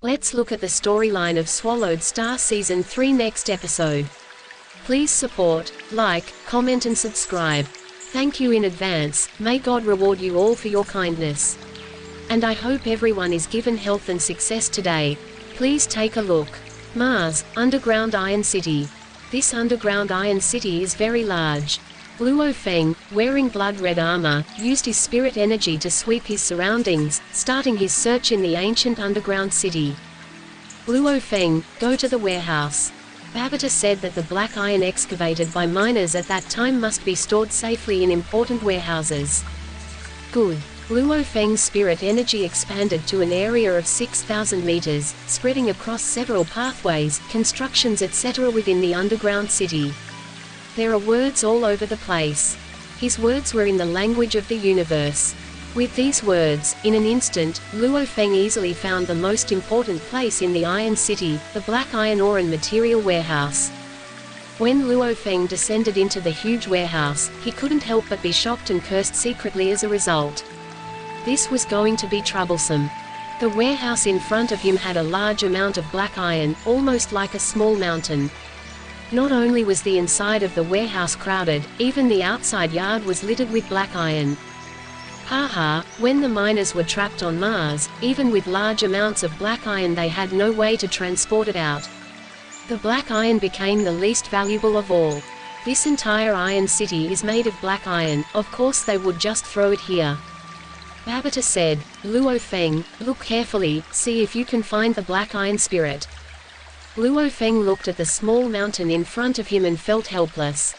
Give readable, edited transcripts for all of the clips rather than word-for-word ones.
Let's look at the storyline of Swallowed Star Season 3 next episode. Please support, like, comment and subscribe. Thank you in advance. May God reward you all for your kindness. And I hope everyone is given health and success today. Please take a look. Mars, Underground Iron City. This underground iron city is very large. Luo Feng, wearing blood-red armor, used his spirit energy to sweep his surroundings, starting his search in the ancient underground city. Luo Feng, go to the warehouse. Babata said that the black iron excavated by miners at that time must be stored safely in important warehouses. Good. Luo Feng's spirit energy expanded to an area of 6,000 meters, spreading across several pathways, constructions etc. within the underground city. There are words all over the place. His words were in the language of the universe. With these words, in an instant, Luo Feng easily found the most important place in the Iron City, the Black Iron Ore and Material Warehouse. When Luo Feng descended into the huge warehouse, he couldn't help but be shocked and cursed secretly as a result. This was going to be troublesome. The warehouse in front of him had a large amount of black iron, almost like a small mountain. Not only was the inside of the warehouse crowded, even the outside yard was littered with black iron. Haha, when the miners were trapped on Mars, even with large amounts of black iron they had no way to transport it out. The black iron became the least valuable of all. This entire iron city is made of black iron, of course they would just throw it here. Babata said, Luo Feng, look carefully, see if you can find the black iron spirit. Luo Feng looked at the small mountain in front of him and felt helpless.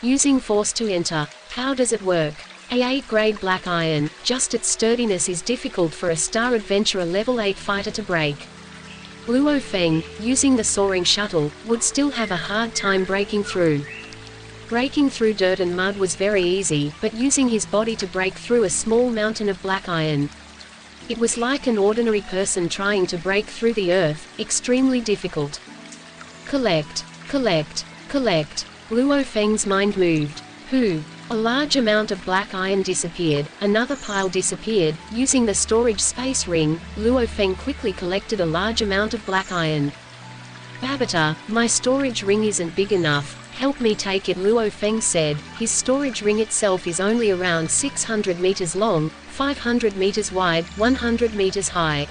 Using force to enter. How does it work? A 8-grade black iron, just its sturdiness is difficult for a Star Adventurer level 8 fighter to break. Luo Feng, using the soaring shuttle, would still have a hard time breaking through. Breaking through dirt and mud was very easy, but using his body to break through a small mountain of black iron. It was like an ordinary person trying to break through the earth, extremely difficult. Collect, collect, collect. Luo Feng's mind moved. A large amount of black iron disappeared, another pile disappeared. Using the storage space ring, Luo Feng quickly collected a large amount of black iron. Babata, my storage ring isn't big enough, help me take it, Luo Feng said. His storage ring itself is only around 600 meters long, 500 meters wide, 100 meters high.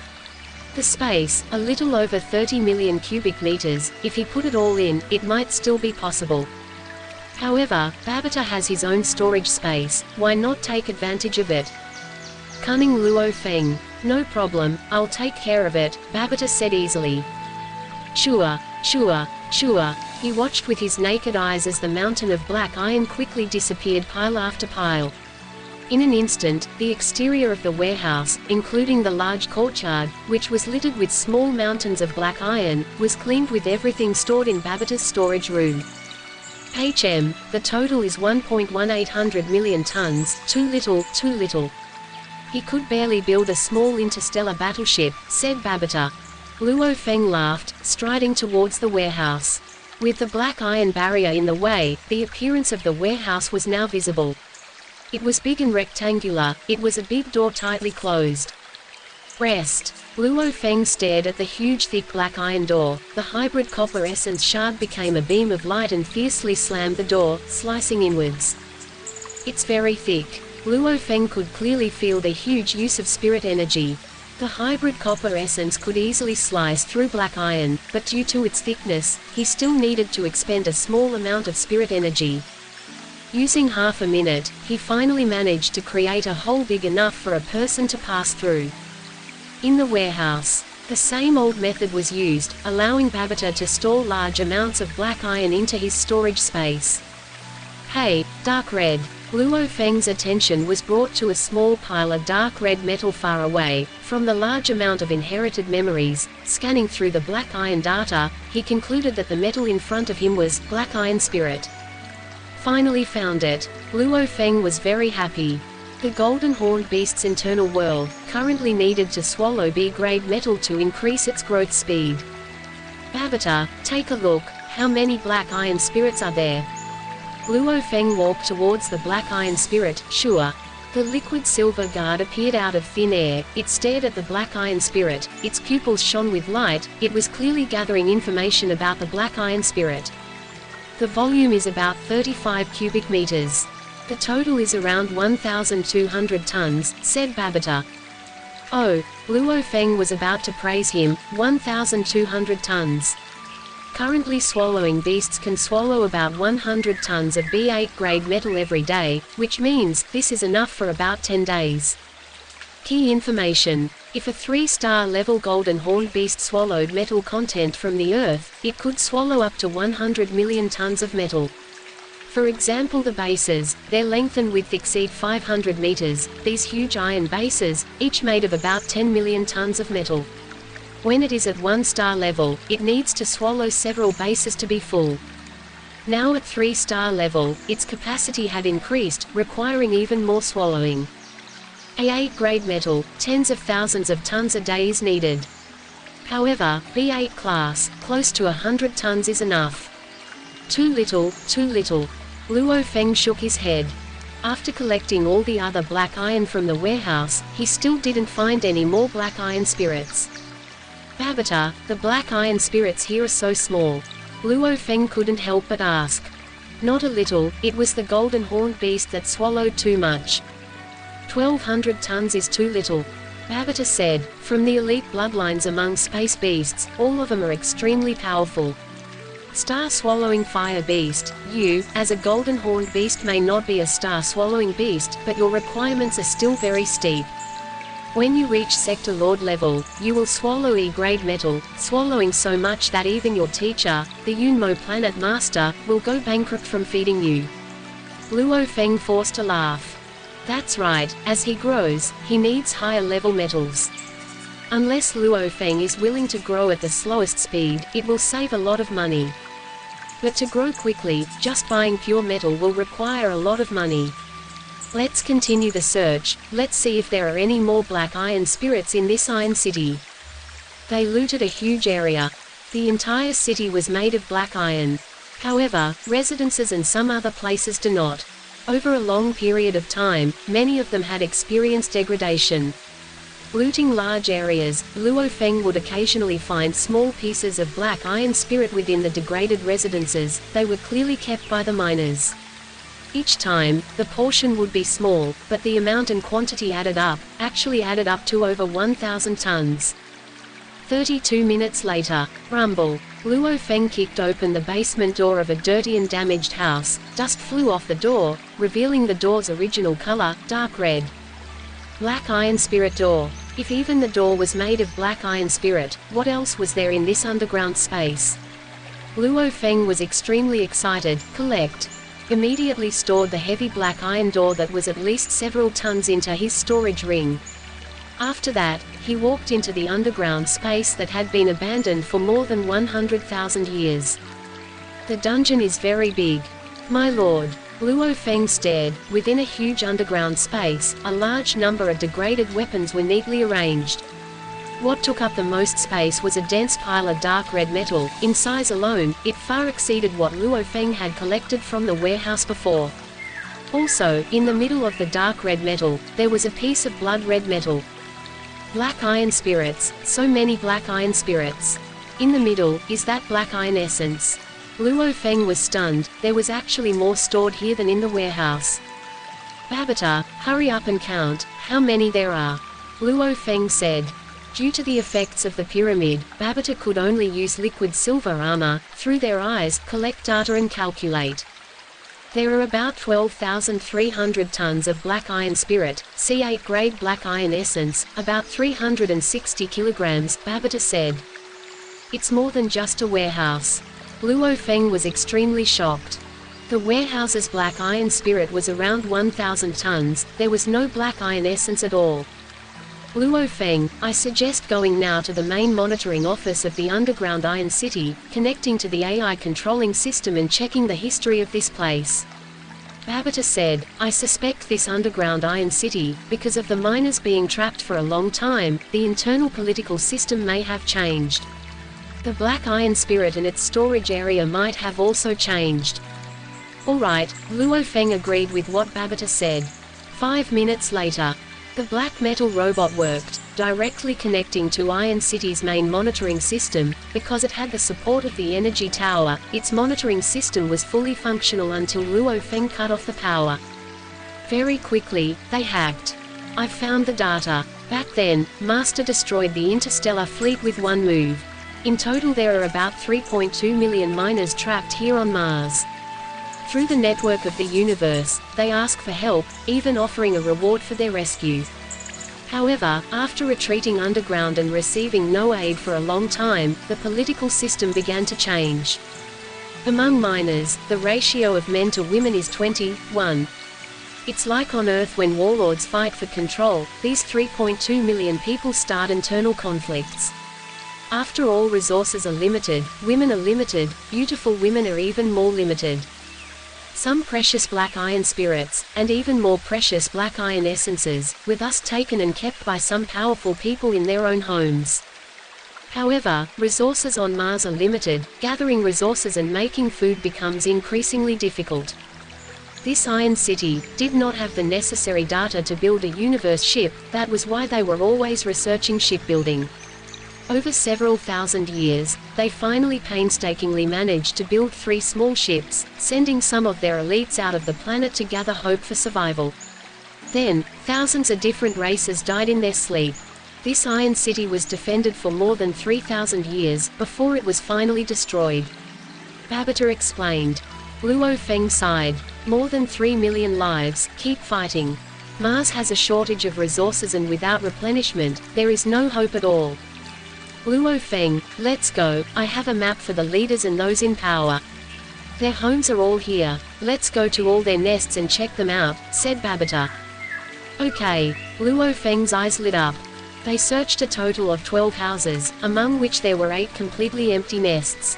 The space, a little over 30 million cubic meters. If he put it all in, it might still be possible. However, Babata has his own storage space, why not take advantage of it? Cunning Luo Feng. No problem, I'll take care of it, Babata said easily. Sure, sure, sure. He watched with his naked eyes as the mountain of black iron quickly disappeared pile after pile. In an instant, the exterior of the warehouse, including the large courtyard, which was littered with small mountains of black iron, was cleaned with everything stored in Babata's storage room. The total is 1.1800 million tons, too little, too little. He could barely build a small interstellar battleship, said Babata. Luo Feng laughed, striding towards the warehouse. With the black iron barrier in the way, the appearance of the warehouse was now visible. It was big and rectangular, it was a big door tightly closed. Rest. Luo Feng stared at the huge thick black iron door. The hybrid copper essence shard became a beam of light and fiercely slammed the door, slicing inwards. It's very thick. Luo Feng could clearly feel the huge use of spirit energy. The hybrid copper essence could easily slice through black iron, but due to its thickness, he still needed to expend a small amount of spirit energy. Using half a minute, he finally managed to create a hole big enough for a person to pass through. In the warehouse, the same old method was used, allowing Babata to store large amounts of black iron into his storage space. Hey, dark red. Luo Feng's attention was brought to a small pile of dark red metal far away. From the large amount of inherited memories, scanning through the black iron data, he concluded that the metal in front of him was black iron spirit. Finally found it. Luo Feng was very happy. The golden horned beast's internal world, currently needed to swallow B-grade metal to increase its growth speed. Babata, take a look, how many black iron spirits are there? Luo Feng walked towards the black iron spirit. Sure. The liquid silver guard appeared out of thin air. It stared at the black iron spirit. Its pupils shone with light. It was clearly gathering information about the black iron spirit. The volume is about 35 cubic meters. The total is around 1,200 tons, said Babata. Oh, Luo Feng was about to praise him. 1,200 tons. Currently swallowing beasts can swallow about 100 tons of B8 grade metal every day, which means this is enough for about 10 days. Key information. If a 3-star level golden horned beast swallowed metal content from the earth, it could swallow up to 100 million tons of metal. For example, the bases, their length and width exceed 500 meters. These huge iron bases, each made of about 10 million tons of metal. When it is at 1-star level, it needs to swallow several bases to be full. Now at 3-star level, its capacity had increased, requiring even more swallowing. A8 grade metal, tens of thousands of tons a day is needed. However, B8 class, close to 100 tons is enough. Too little, too little. Luo Feng shook his head. After collecting all the other black iron from the warehouse, he still didn't find any more black iron spirits. Babata, the black iron spirits here are so small. Luo Feng couldn't help but ask. Not a little, it was the golden horned beast that swallowed too much. 1,200 tons is too little. Babata said, from the elite bloodlines among space beasts, all of them are extremely powerful. Star-swallowing fire beast, you, as a golden horned beast may not be a star-swallowing beast, but your requirements are still very steep. When you reach Sector Lord level, you will swallow E-grade metal, swallowing so much that even your teacher, the Yunmo Planet Master, will go bankrupt from feeding you. Luo Feng forced a laugh. That's right, as he grows, he needs higher level metals. Unless Luo Feng is willing to grow at the slowest speed, it will save a lot of money. But to grow quickly, just buying pure metal will require a lot of money. Let's continue the search. Let's see if there are any more black iron spirits in this iron city. They looted a huge area. The entire city was made of black iron. However, residences and some other places do not. Over a long period of time, many of them had experienced degradation. Looting large areas, Luo Feng would occasionally find small pieces of black iron spirit within the degraded residences. They were clearly kept by the miners. Each time, the portion would be small, but the amount and quantity actually added up to over 1,000 tons. 32 minutes later, rumble. Luo Feng kicked open the basement door of a dirty and damaged house. Dust flew off the door, revealing the door's original color, dark red. Black iron spirit door. If even the door was made of black iron spirit, what else was there in this underground space? Luo Feng was extremely excited. Collect. Immediately stored the heavy black iron door that was at least several tons into his storage ring. After that, he walked into the underground space that had been abandoned for more than 100,000 years. The dungeon is very big. My lord. Luo Feng stared. Within a huge underground space, a large number of degraded weapons were neatly arranged. What took up the most space was a dense pile of dark red metal. In size alone, it far exceeded what Luo Feng had collected from the warehouse before. Also, in the middle of the dark red metal, there was a piece of blood red metal. Black iron spirits, so many black iron spirits. In the middle, is that black iron essence. Luo Feng was stunned. There was actually more stored here than in the warehouse. Babata, hurry up and count, how many there are. Luo Feng said. Due to the effects of the pyramid, Babata could only use liquid silver armor, through their eyes, collect data and calculate. There are about 12,300 tons of black iron spirit, C8 grade black iron essence, about 360 kilograms, Babata said. It's more than just a warehouse. Luo Feng was extremely shocked. The warehouse's black iron spirit was around 1,000 tons, there was no black iron essence at all. Luo Feng, I suggest going now to the main monitoring office of the underground Iron City, connecting to the AI controlling system and checking the history of this place. Babata said, I suspect this underground Iron City, because of the miners being trapped for a long time, the internal political system may have changed. The black iron spirit and its storage area might have also changed. Alright, Luo Feng agreed with what Babata said. 5 minutes later, the black metal robot worked, directly connecting to Iron City's main monitoring system. Because it had the support of the energy tower, its monitoring system was fully functional until Luo Feng cut off the power. Very quickly, they hacked. I found the data. Back then, Master destroyed the interstellar fleet with one move. In total there are about 3.2 million miners trapped here on Mars. Through the network of the universe, they ask for help, even offering a reward for their rescue. However, after retreating underground and receiving no aid for a long time, the political system began to change. Among miners, the ratio of men to women is 20:1. It's like on Earth when warlords fight for control. These 3.2 million people start internal conflicts. After all resources are limited, women are limited, beautiful women are even more limited. Some precious black iron spirits, and even more precious black iron essences, were thus taken and kept by some powerful people in their own homes. However, resources on Mars are limited. Gathering resources and making food becomes increasingly difficult. This Iron City did not have the necessary data to build a universe ship. That was why they were always researching shipbuilding. Over several thousand years, they finally painstakingly managed to build 3 small ships, sending some of their elites out of the planet to gather hope for survival. Then, thousands of different races died in their sleep. This Iron City was defended for more than 3,000 years, before it was finally destroyed. Babata explained. Luo Feng sighed. More than 3 million lives, keep fighting. Mars has a shortage of resources and without replenishment, there is no hope at all. Luo Feng, let's go. I have a map for the leaders and those in power. Their homes are all here. Let's go to all their nests and check them out, said Babata. Okay. Luo Feng's eyes lit up. They searched a total of 12 houses, among which there were 8 completely empty nests.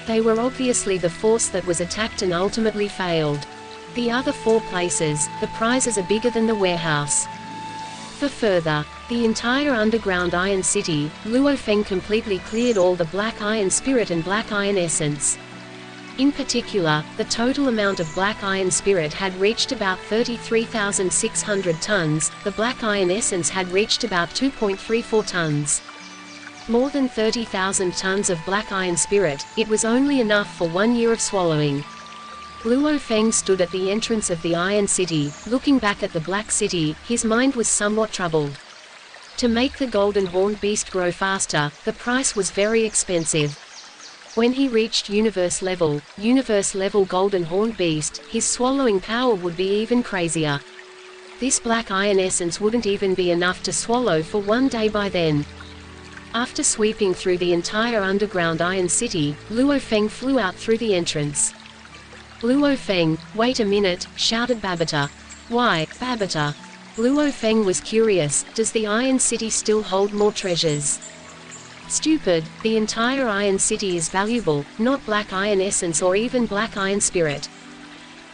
They were obviously the force that was attacked and ultimately failed. The other 4 places, the prizes are bigger than the warehouse. For further, the entire underground Iron City, Luo Feng completely cleared all the black iron spirit and black iron essence. In particular, the total amount of black iron spirit had reached about 33,600 tons, the black iron essence had reached about 2.34 tons. More than 30,000 tons of black iron spirit. It was only enough for 1 year of swallowing. Luo Feng stood at the entrance of the Iron City, looking back at the Black City. His mind was somewhat troubled. To make the golden horned beast grow faster, the price was very expensive. When he reached universe level golden horned beast, his swallowing power would be even crazier. This black iron essence wouldn't even be enough to swallow for 1 day by then. After sweeping through the entire underground Iron City, Luo Feng flew out through the entrance. Luo Feng, wait a minute, shouted Babata. Why, Babata? Luo Feng was curious, does the Iron City still hold more treasures? Stupid, the entire Iron City is valuable, not black iron essence or even black iron spirit.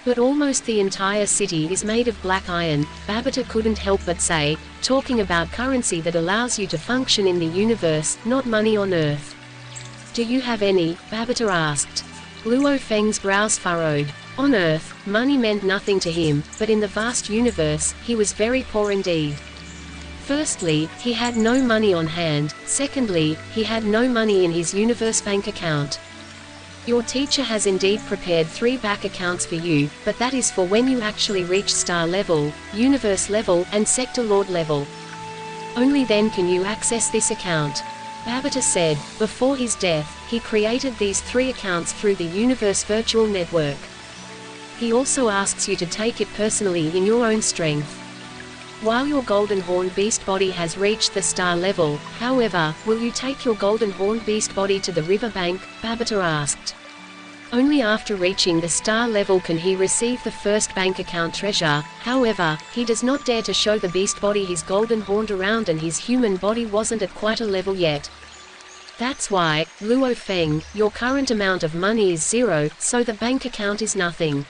But almost the entire city is made of black iron, Babata couldn't help but say, talking about currency that allows you to function in the universe, not money on Earth. Do you have any? Babata asked. Luo Feng's brows furrowed. On Earth, money meant nothing to him, but in the vast universe, he was very poor indeed. Firstly, he had no money on hand. Secondly, he had no money in his universe bank account. Your teacher has indeed prepared 3 bank accounts for you, but that is for when you actually reach star level, universe level, and sector lord level. Only then can you access this account. Babata said. Before his death, he created these 3 accounts through the universe virtual network. He also asks you to take it personally in your own strength. While your golden horned beast body has reached the star level, however, will you take your golden horned beast body to the river bank? Babata asked. Only after reaching the star level can he receive the first bank account treasure. However, he does not dare to show the beast body his golden horn around, and his human body wasn't at quite a level yet. That's why, Luo Feng, your current amount of money is 0, so the bank account is nothing.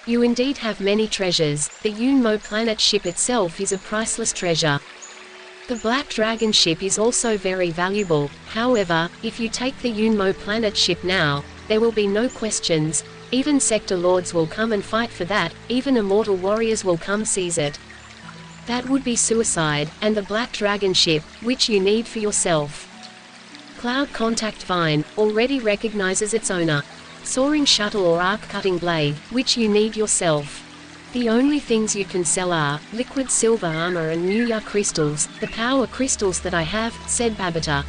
You indeed have many treasures. The Yunmo planet ship itself is a priceless treasure. The Black Dragon ship is also very valuable. However, if you take the Yunmo planet ship now, there will be no questions. Even sector lords will come and fight for that, even immortal warriors will come seize it. That would be suicide, and the black dragon ship, which you need for yourself. Cloud Contact Vine, already recognizes its owner. Soaring Shuttle or Arc-Cutting Blade, which you need yourself. The only things you can sell are liquid silver armor and Muya crystals, the power crystals that I have, said Babata.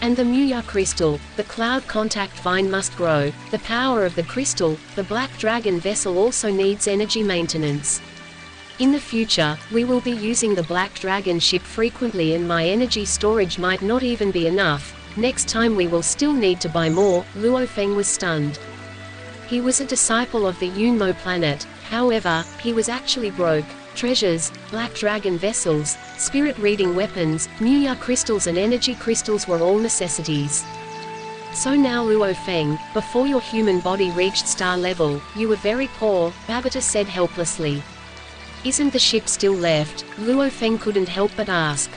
And the Muya crystal, the Cloud Contact Vine must grow, the power of the crystal, the Black Dragon vessel also needs energy maintenance. In the future, we will be using the Black Dragon ship frequently and my energy storage might not even be enough. Next time we will still need to buy more. Luo Feng was stunned. He was a disciple of the Yunmo planet, however, he was actually broke. Treasures, Black Dragon vessels, spirit reading weapons, Muya crystals and energy crystals were all necessities. So now Luo Feng, before your human body reached star level, you were very poor, Babata said helplessly. Isn't the ship still left? Luo Feng couldn't help but ask.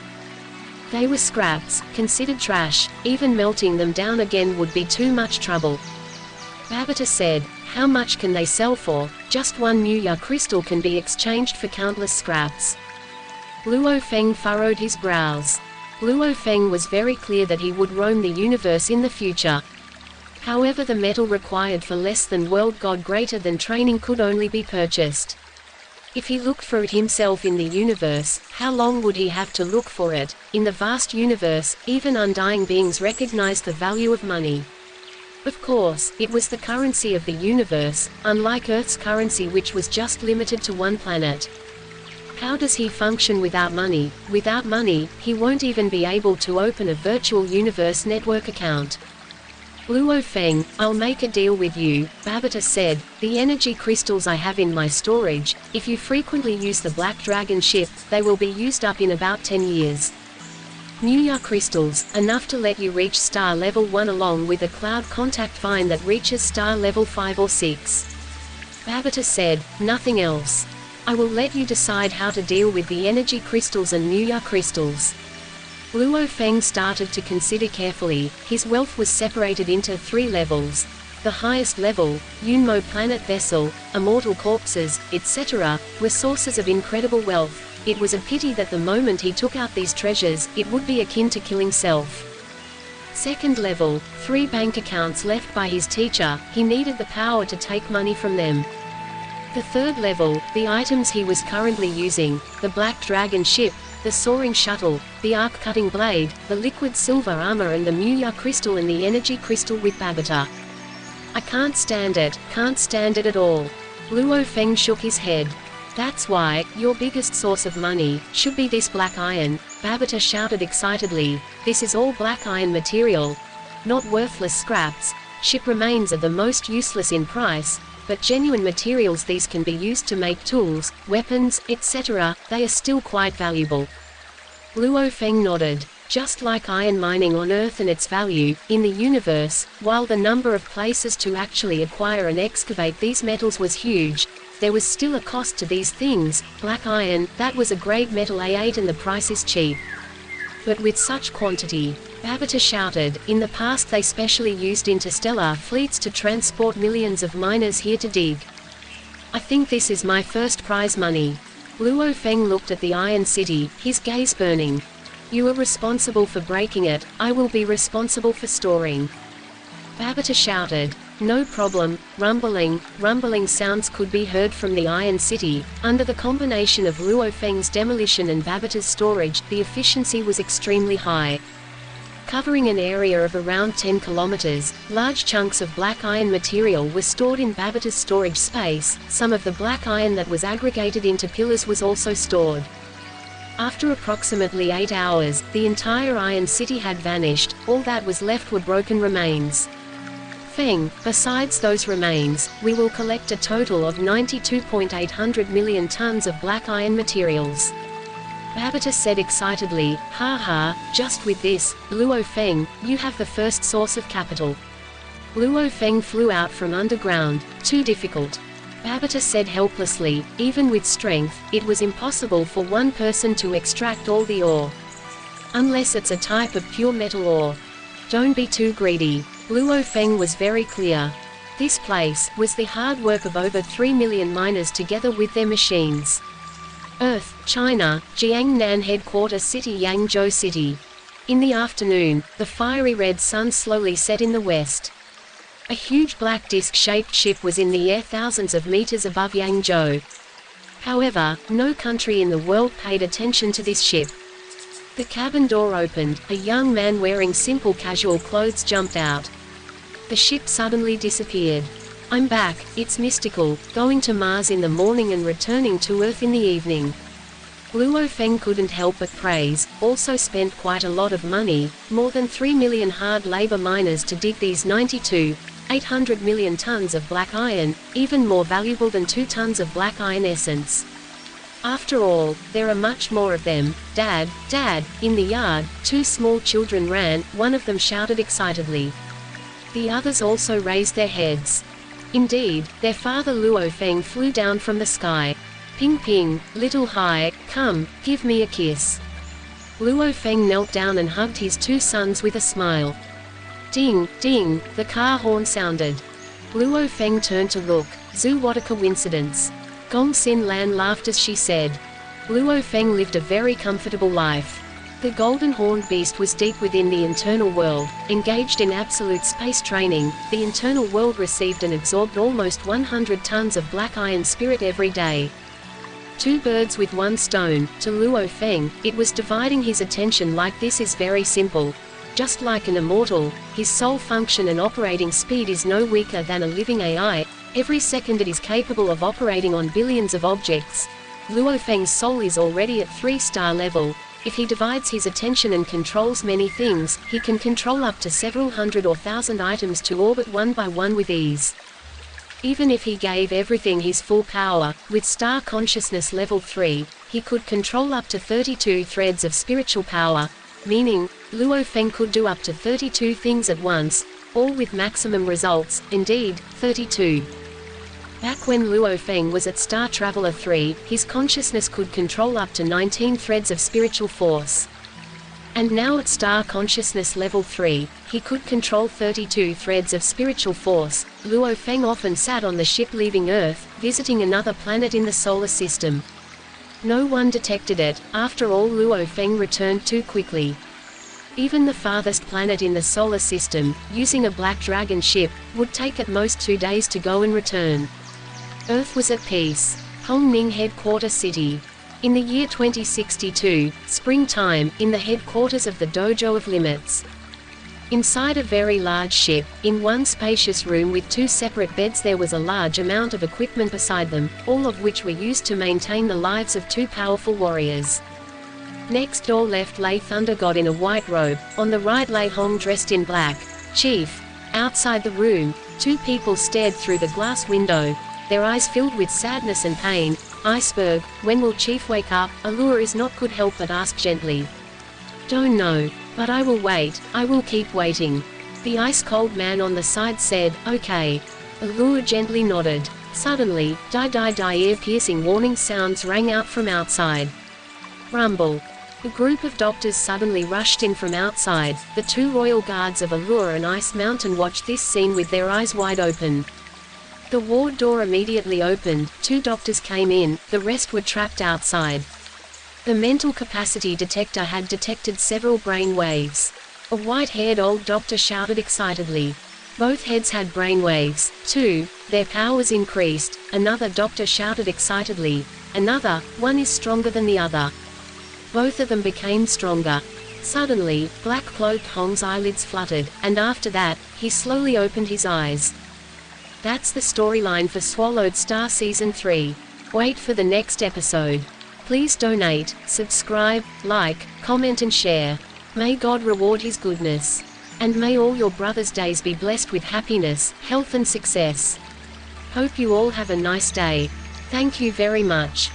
They were scraps, considered trash, even melting them down again would be too much trouble. Babata said, how much can they sell for? Just one Muya crystal can be exchanged for countless scraps. Luo Feng furrowed his brows. Luo Feng was very clear that he would roam the universe in the future. However, the metal required for less than world god greater than training could only be purchased. If he looked for it himself in the universe, how long would he have to look for it? In the vast universe, even undying beings recognized the value of money. Of course, it was the currency of the universe, unlike Earth's currency which was just limited to one planet. How does he function without money? Without money, he won't even be able to open a virtual universe network account. Luo Feng, I'll make a deal with you, Babata said, the energy crystals I have in my storage, if you frequently use the Black Dragon ship, they will be used up in about 10 years. Muya crystals, enough to let you reach star level 1 along with a Cloud Contact Vine that reaches star level 5 or 6. Babata said, nothing else. I will let you decide how to deal with the energy crystals and Muya crystals. Luo Feng started to consider carefully. His wealth was separated into 3 levels. The highest level, Yunmo planet vessel, immortal corpses, etc., were sources of incredible wealth. It was a pity that the moment he took out these treasures, it would be akin to killing self. Second level, 3 bank accounts left by his teacher, he needed the power to take money from them. The third level, the items he was currently using, the Black Dragon ship, the Soaring Shuttle, the Arc-Cutting Blade, the Liquid Silver Armor and the Muya Crystal and the Energy Crystal with Babata. I can't stand it at all. Luo Feng shook his head. That's why, your biggest source of money, should be this black iron, Babata shouted excitedly. This is all black iron material. Not worthless scraps. Ship remains are the most useless in price, but genuine materials these can be used to make tools, weapons, etc., they are still quite valuable. Luo Feng nodded. Just like iron mining on Earth and its value, in the universe, while the number of places to actually acquire and excavate these metals was huge, there was still a cost to these things. Black iron, that was a grade metal A8 and the price is cheap. But with such quantity, Babata shouted, in the past they specially used interstellar fleets to transport millions of miners here to dig. I think this is my first prize money. Luo Feng looked at the Iron City, his gaze burning. You are responsible for breaking it, I will be responsible for storing. Babata shouted. No problem. Rumbling sounds could be heard from the Iron City. Under the combination of Luo Feng's demolition and Babata's storage, the efficiency was extremely high. Covering an area of around 10 kilometers, large chunks of black iron material were stored in Babata's storage space. Some of the black iron that was aggregated into pillars was also stored. After approximately 8 hours, the entire Iron City had vanished. All that was left were broken remains. Feng, besides those remains, we will collect a total of 92.800 million tons of black iron materials. Babata said excitedly, ha, just with this, Luo Feng, you have the first source of capital. Luo Feng flew out from underground. Too difficult. Babata said helplessly, even with strength, it was impossible for one person to extract all the ore. Unless it's a type of pure metal ore. Don't be too greedy. Luo Feng was very clear. This place was the hard work of over 3 million miners together with their machines. Earth, China, Jiangnan headquarters city Yangzhou City. In the afternoon, the fiery red sun slowly set in the west. A huge black disc-shaped ship was in the air thousands of meters above Yangzhou. However, no country in the world paid attention to this ship. The cabin door opened, a young man wearing simple casual clothes jumped out. The ship suddenly disappeared. I'm back, it's mystical, going to Mars in the morning and returning to Earth in the evening. Luo Feng couldn't help but praise, also spent quite a lot of money, more than 3 million hard labor miners to dig these 800 million tons of black iron, even more valuable than 2 tons of black iron essence. After all, there are much more of them. Dad, Dad, in the yard, 2 small children ran, one of them shouted excitedly. The others also raised their heads. Indeed, their father Luo Feng flew down from the sky. Ping ping, little Hai, come, give me a kiss. Luo Feng knelt down and hugged his 2 sons with a smile. Ding, ding, the car horn sounded. Luo Feng turned to look. Zhu, what a coincidence. Gong Xin Lan laughed as she said. Luo Feng lived a very comfortable life. The golden horned beast was deep within the internal world, engaged in absolute space training. The internal world received and absorbed almost 100 tons of black iron spirit every day. 2 birds with 1 stone. To Luo Feng, it was dividing his attention like this is very simple. Just like an immortal, his soul function and operating speed is no weaker than a living AI. Every second it is capable of operating on billions of objects. Luo Feng's soul is already at 3-star level. If he divides his attention and controls many things, he can control up to several hundred or thousand items to orbit one by one with ease. Even if he gave everything his full power, with star consciousness level 3, he could control up to 32 threads of spiritual power, meaning, Luo Feng could do up to 32 things at once, all with maximum results, indeed, 32. Back when Luo Feng was at Star Traveler 3, his consciousness could control up to 19 threads of spiritual force. And now at Star Consciousness Level 3, he could control 32 threads of spiritual force. Luo Feng often sat on the ship leaving Earth, visiting another planet in the solar system. No one detected it. After all, Luo Feng returned too quickly. Even the farthest planet in the solar system, using a black dragon ship, would take at most 2 days to go and return. Earth was at peace. Hongning headquarters city. In the year 2062, springtime, in the headquarters of the Dojo of Limits. Inside a very large ship, in one spacious room with 2 separate beds, there was a large amount of equipment beside them, all of which were used to maintain the lives of 2 powerful warriors. Next door left lay Thunder God in a white robe, on the right lay Hong dressed in black. Chief. Outside the room, 2 people stared through the glass window, their eyes filled with sadness and pain. Iceberg, when will Chief wake up? Allure is not could help but ask gently. Don't know, but I will wait, I will keep waiting. The ice-cold man on the side said, okay. Allure gently nodded. Suddenly, die ear-piercing warning sounds rang out from outside. Rumble. A group of doctors suddenly rushed in from outside. The 2 royal guards of Allure and Ice Mountain watched this scene with their eyes wide open. The ward door immediately opened, 2 doctors came in, the rest were trapped outside. The mental capacity detector had detected several brain waves. A white-haired old doctor shouted excitedly. Both heads had brain waves, too, their powers increased. Another doctor shouted excitedly. Another, one is stronger than the other. Both of them became stronger. Suddenly, black-cloaked Hong's eyelids fluttered, and after that, he slowly opened his eyes. That's the storyline for Swallowed Star Season 3. Wait for the next episode. Please donate, subscribe, like, comment and share. May God reward His goodness. And may all your brothers' days be blessed with happiness, health and success. Hope you all have a nice day. Thank you very much.